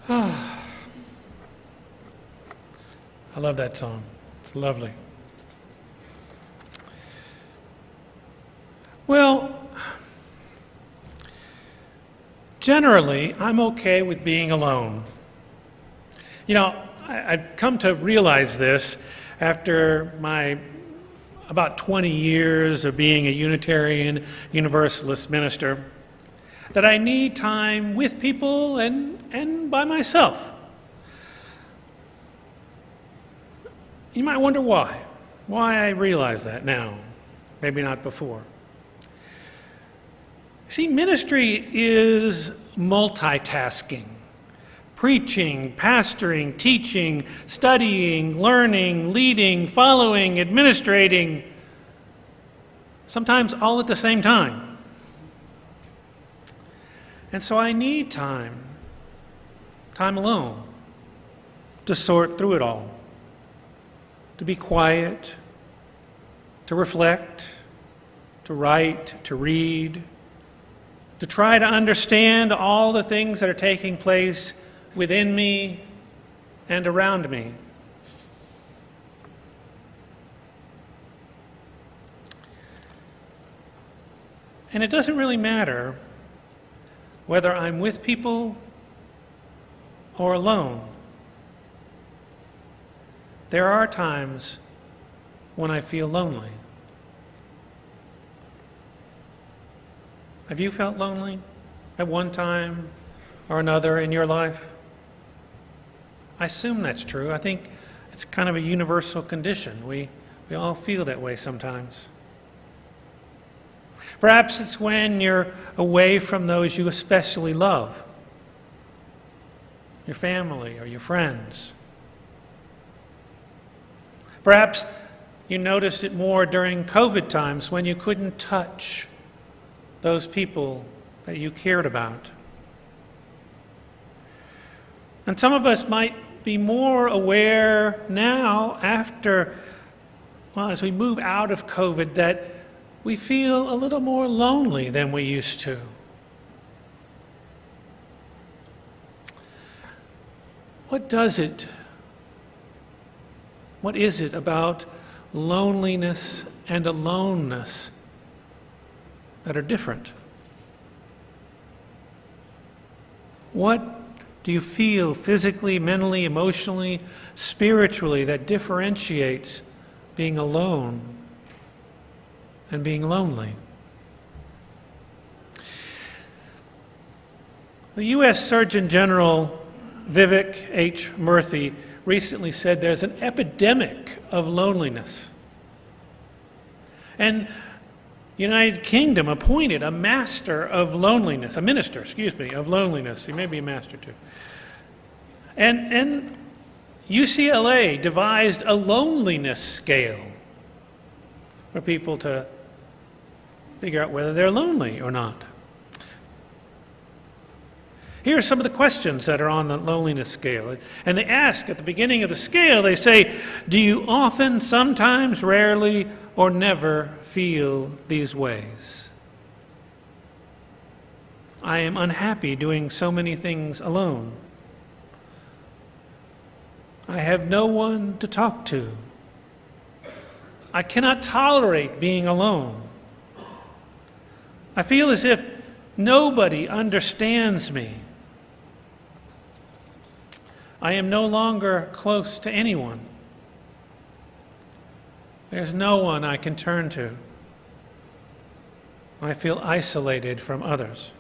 I love that song. It's lovely. Well, generally, I'm okay with being alone. You know, I've come to realize this after my about 20 years of being a Unitarian Universalist minister, that I need time with people and by myself. You might wonder why I realize that now, maybe not before. See, ministry is multitasking. Preaching, pastoring, teaching, studying, learning, leading, following, administrating, sometimes all at the same time. And so I need time alone, to sort through it all, to be quiet, to reflect, to write, to read, to try to understand all the things that are taking place within me and around me. And it doesn't really matter whether I'm with people or alone. There are times when I feel lonely. Have you felt lonely at one time or another in your life? I assume that's true. I think it's kind of a universal condition. We all feel that way sometimes. Perhaps it's when you're away from those you especially love, your family or your friends. Perhaps you noticed it more during COVID times when you couldn't touch those people that you cared about. And some of us might be more aware now as we move out of COVID, that we feel a little more lonely than we used to. What is it about loneliness and aloneness that are different? What do you feel physically, mentally, emotionally, spiritually that differentiates being alone and being lonely? The U.S. Surgeon General Vivek H. Murthy recently said there's an epidemic of loneliness. And United Kingdom appointed a minister of loneliness. He may be a master too. And UCLA devised a loneliness scale for people to figure out whether they're lonely or not. Here are some of the questions that are on the loneliness scale. And they ask at the beginning of the scale, they say, do you often, sometimes, rarely, or never feel these ways? I am unhappy doing so many things alone. I have no one to talk to. I cannot tolerate being alone. I feel as if nobody understands me. I am no longer close to anyone. There's no one I can turn to. I feel isolated from others.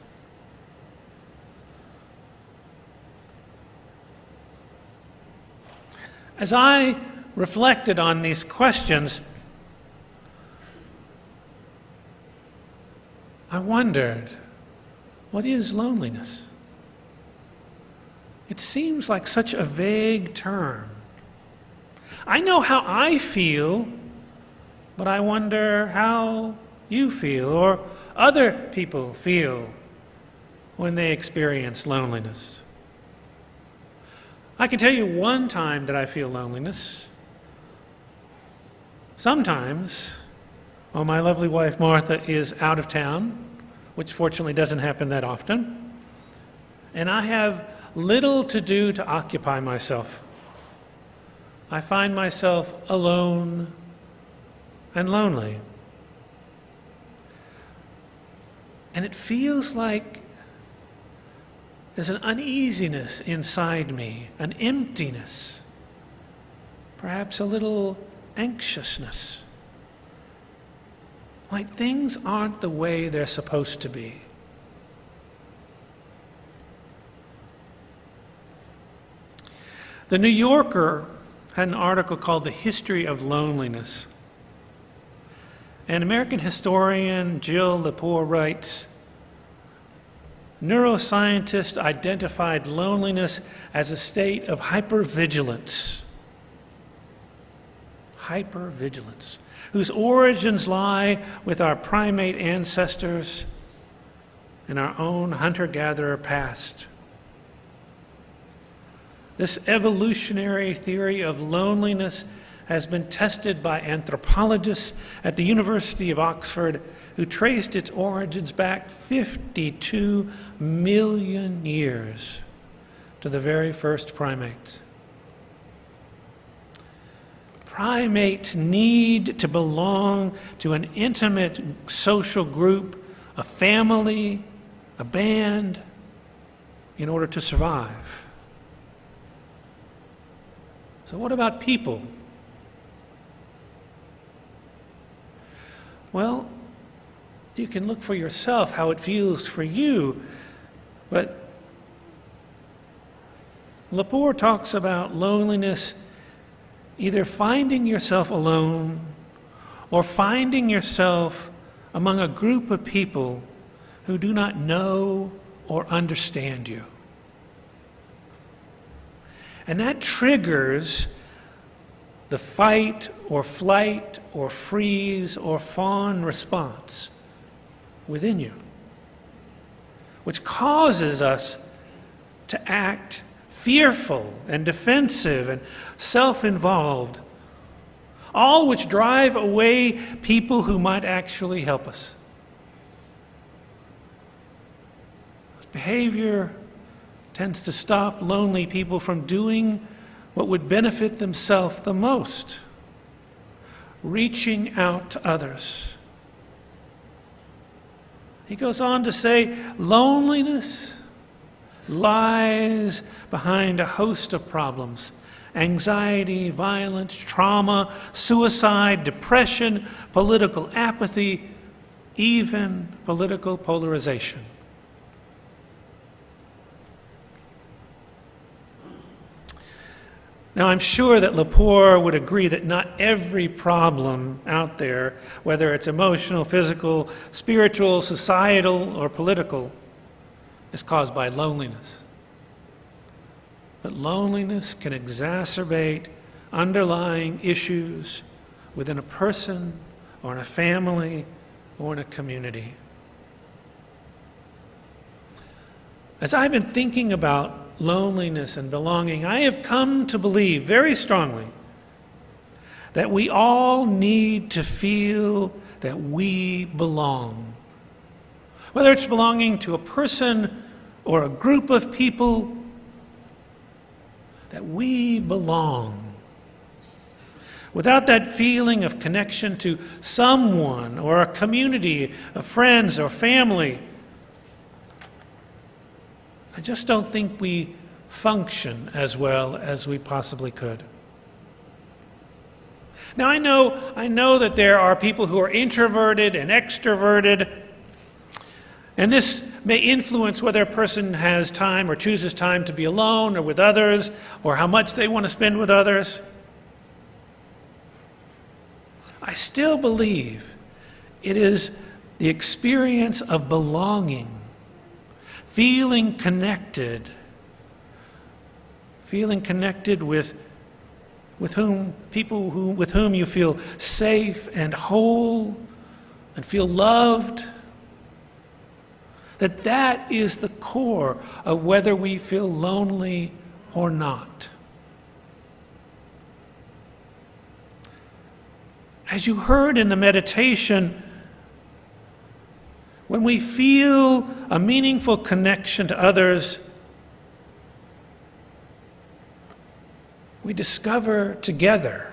As I reflected on these questions, I wondered, what is loneliness? It seems like such a vague term. I know how I feel, but I wonder how you feel or other people feel when they experience loneliness. I can tell you one time that I feel loneliness. Sometimes, while my lovely wife Martha is out of town, which fortunately doesn't happen that often, and I have little to do to occupy myself. I find myself alone and lonely. And it feels like there's an uneasiness inside me, an emptiness, perhaps a little anxiousness. Like things aren't the way they're supposed to be. The New Yorker had an article called The History of Loneliness. And American historian Jill Lepore writes, neuroscientists identified loneliness as a state of hypervigilance, whose origins lie with our primate ancestors and our own hunter-gatherer past. This evolutionary theory of loneliness has been tested by anthropologists at the University of Oxford who traced its origins back 52 million years to the very first primates. Primates need to belong to an intimate social group, a family, a band, in order to survive. So what about people? Well, you can look for yourself how it feels for you, but Lepore talks about loneliness either finding yourself alone or finding yourself among a group of people who do not know or understand you. And that triggers the fight or flight or freeze or fawn response within you, which causes us to act fearful and defensive and self-involved, all which drive away people who might actually help us. This behavior tends to stop lonely people from doing what would benefit themselves the most, reaching out to others. He goes on to say, loneliness lies behind a host of problems: anxiety, violence, trauma, suicide, depression, political apathy, even political polarization. Now, I'm sure that Lepore would agree that not every problem out there, whether it's emotional, physical, spiritual, societal, or political, is caused by loneliness. But loneliness can exacerbate underlying issues within a person or in a family or in a community. As I've been thinking about loneliness and belonging, I have come to believe very strongly that we all need to feel that we belong. Whether it's belonging to a person or a group of people, that we belong. Without that feeling of connection to someone or a community of friends or family, I just don't think we function as well as we possibly could. Now, I know that there are people who are introverted and extroverted, and this may influence whether a person has time or chooses time to be alone or with others, or how much they want to spend with others. I still believe it is the experience of belonging, feeling connected with whom you feel safe and whole and feel loved, that is the core of whether we feel lonely or not. As you heard in the meditation, when we feel a meaningful connection to others, we discover together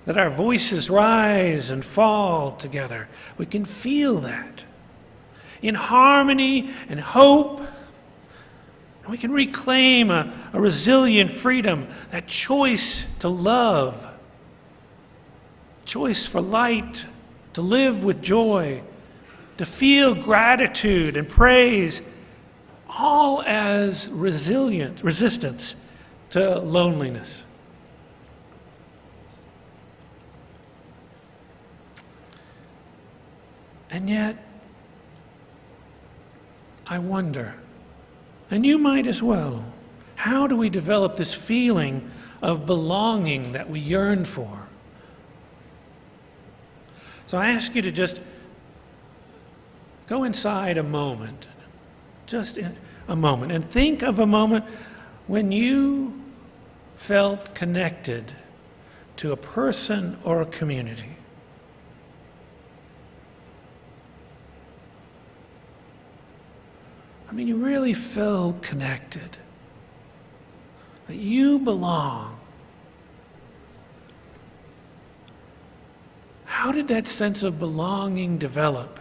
that our voices rise and fall together. We can feel that in harmony and hope. And we can reclaim a resilient freedom, that choice to love, choice for light, to live with joy, to feel gratitude and praise, all as resistance to loneliness. And yet, I wonder, and you might as well, how do we develop this feeling of belonging that we yearn for? So I ask you to just go inside a moment, just in a moment, and think of a moment when you felt connected to a person or a community. I mean, you really felt connected, that you belong. How did that sense of belonging develop?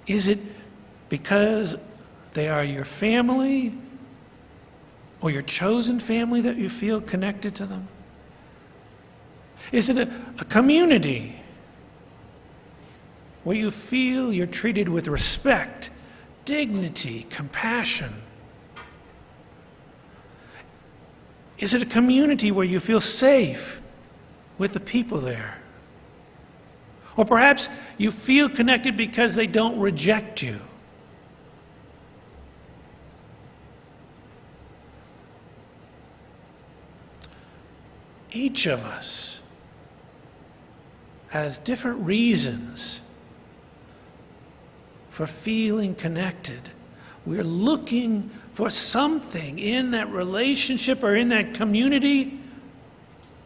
Is it because they are your family or your chosen family that you feel connected to them? Is it a community where you feel you're treated with respect, dignity, compassion? Is it a community where you feel safe with the people there? Or perhaps you feel connected because they don't reject you. Each of us has different reasons for feeling connected. We're looking for something in that relationship or in that community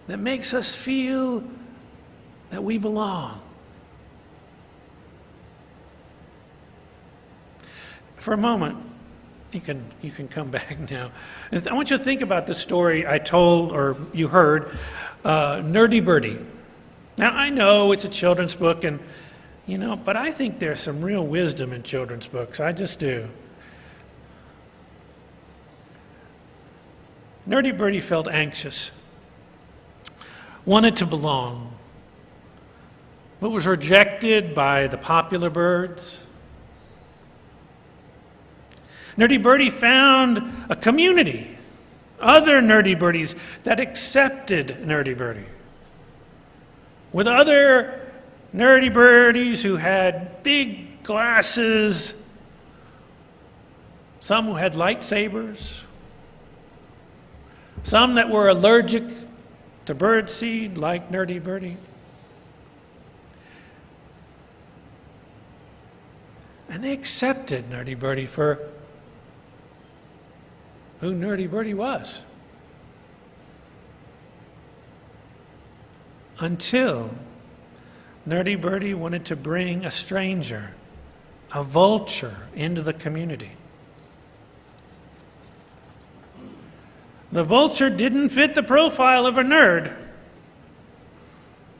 that makes us feel that we belong. For a moment, you can come back now. And I want you to think about the story I told, or you heard, Nerdy Birdie. Now, I know it's a children's book, and but I think there's some real wisdom in children's books. I just do. Nerdy Birdie felt anxious, wanted to belong, but was rejected by the popular birds. Nerdy Birdie found a community, other nerdy birdies that accepted Nerdy Birdie, with other nerdy birdies who had big glasses, some who had lightsabers, some that were allergic to birdseed like Nerdy Birdie. And they accepted Nerdy Birdie for who Nerdy Birdie was. Until Nerdy Birdie wanted to bring a stranger, a vulture, into the community. The vulture didn't fit the profile of a nerd.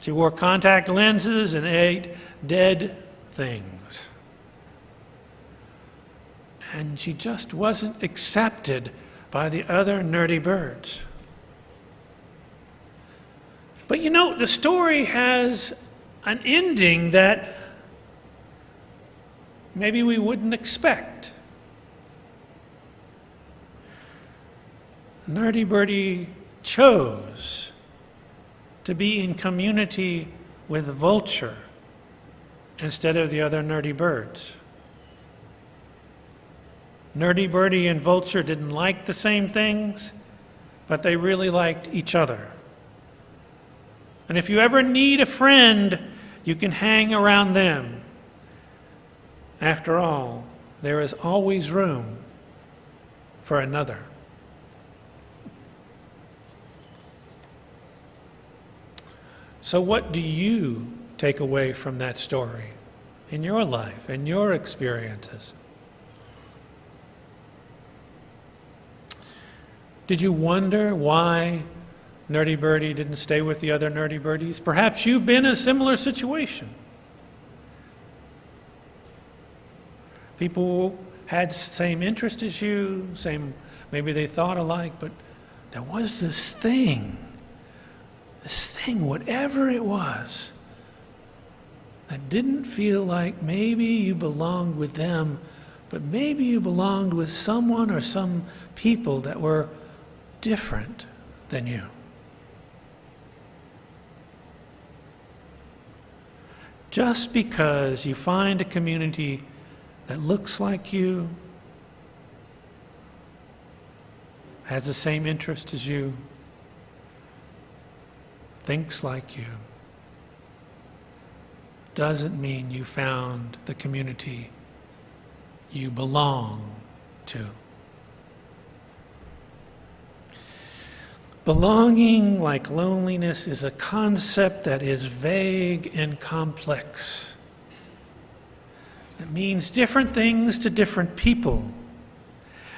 She wore contact lenses and ate dead things. And she just wasn't accepted by the other nerdy birds. But the story has an ending that maybe we wouldn't expect. Nerdy Birdie chose to be in community with Vulture instead of the other nerdy birds. Nerdy Birdie and Vulture didn't like the same things, but they really liked each other. And if you ever need a friend, you can hang around them. After all, there is always room for another. So what do you take away from that story in your life, in your experiences? Did you wonder why Nerdy Birdie didn't stay with the other nerdy birdies? Perhaps you've been in a similar situation. People had same interest as you, maybe they thought alike, but there was this thing, whatever it was, that didn't feel like maybe you belonged with them, but maybe you belonged with someone or some people that were different than you. Just because you find a community that looks like you, has the same interest as you, thinks like you, doesn't mean you found the community you belong to. Belonging, like loneliness, is a concept that is vague and complex. It means different things to different people.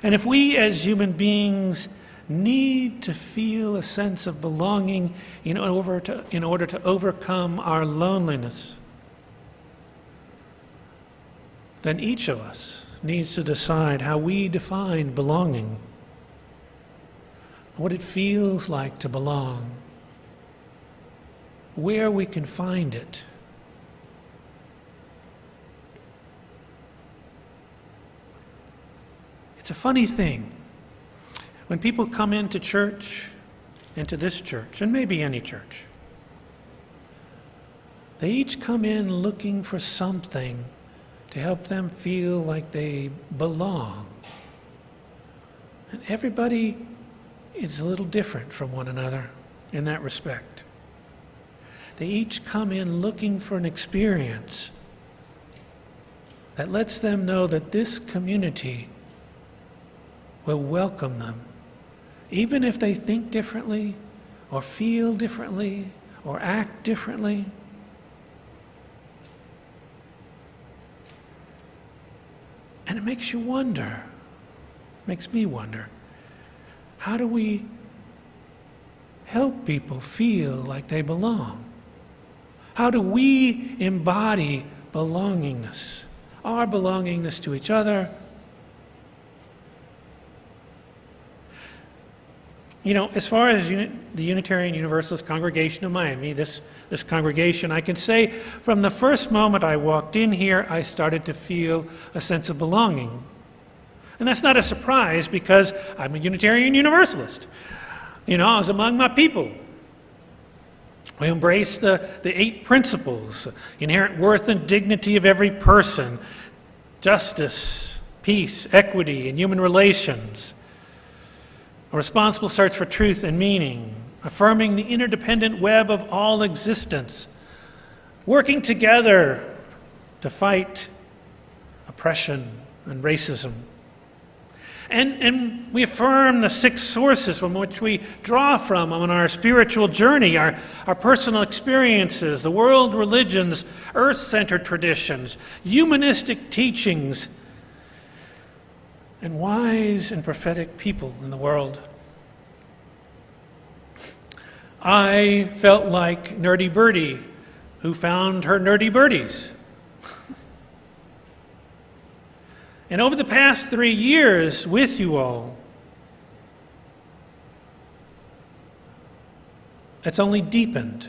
And if we as human beings need to feel a sense of belonging in order to overcome our loneliness, then each of us needs to decide how we define belonging, what it feels like to belong, where we can find it. It's a funny thing. When people come into church, into this church, and maybe any church, they each come in looking for something to help them feel like they belong. And everybody is a little different from one another in that respect. They each come in looking for an experience that lets them know that this community will welcome them, even if they think differently, or feel differently, or act differently. And it makes you wonder, makes me wonder, how do we help people feel like they belong? How do we embody belongingness, our belongingness to each other? You know, as far as the Unitarian Universalist congregation of Miami, this congregation, I can say from the first moment I walked in here, I started to feel a sense of belonging. And that's not a surprise because I'm a Unitarian Universalist. You know, I was among my people. We embrace the 8 principles, inherent worth and dignity of every person, justice, peace, equity, and human relations, a responsible search for truth and meaning, affirming the interdependent web of all existence, working together to fight oppression and racism. And we affirm the 6 sources from which we draw from on our spiritual journey, our personal experiences, the world religions, earth-centered traditions, humanistic teachings, and wise and prophetic people in the world. I felt like Nerdy Birdie, who found her nerdy birdies. And over the past 3 years with you all, it's only deepened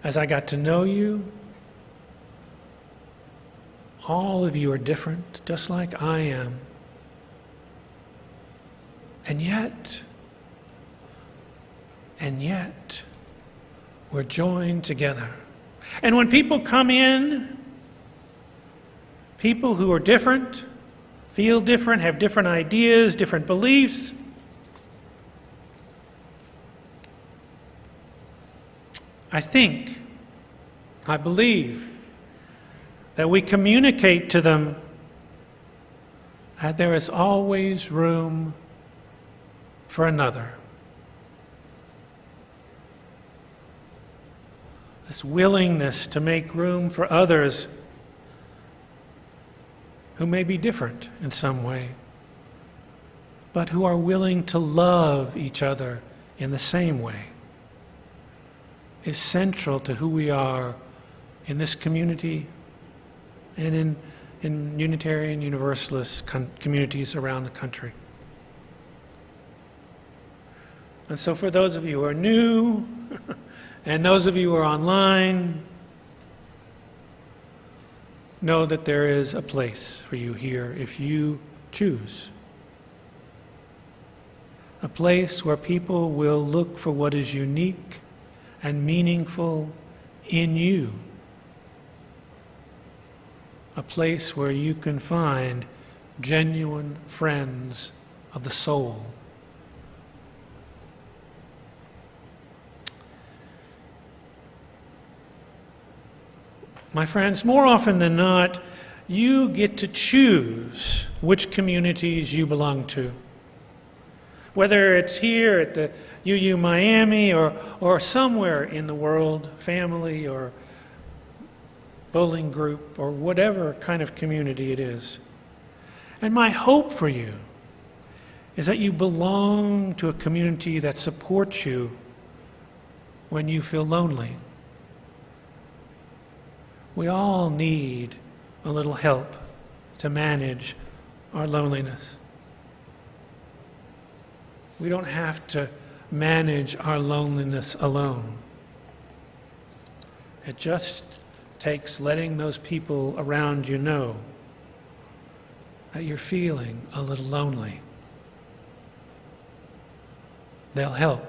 as I got to know you. All of you are different, just like I am. And yet, we're joined together. And when people come in, people who are different, feel different, have different ideas, different beliefs, I believe that we communicate to them that there is always room for another. This willingness to make room for others who may be different in some way, but who are willing to love each other in the same way, is central to who we are in this community and in Unitarian Universalist communities around the country. And so for those of you who are new, and those of you who are online, know that there is a place for you here if you choose. A place where people will look for what is unique and meaningful in you. A place where you can find genuine friends of the soul. My friends, more often than not, you get to choose which communities you belong to. Whether it's here at the UU Miami or somewhere in the world, family or bowling group or whatever kind of community it is. And my hope for you is that you belong to a community that supports you when you feel lonely. We all need a little help to manage our loneliness. We don't have to manage our loneliness alone. It just takes letting those people around you know that you're feeling a little lonely. They'll help.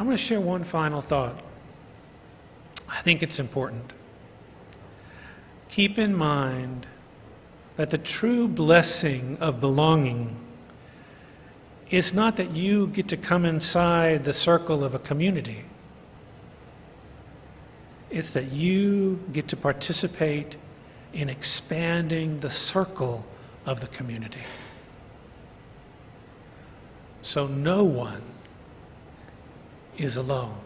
I'm going to share one final thought. I think it's important. Keep in mind that the true blessing of belonging is not that you get to come inside the circle of a community. It's that you get to participate in expanding the circle of the community. So no one is alone.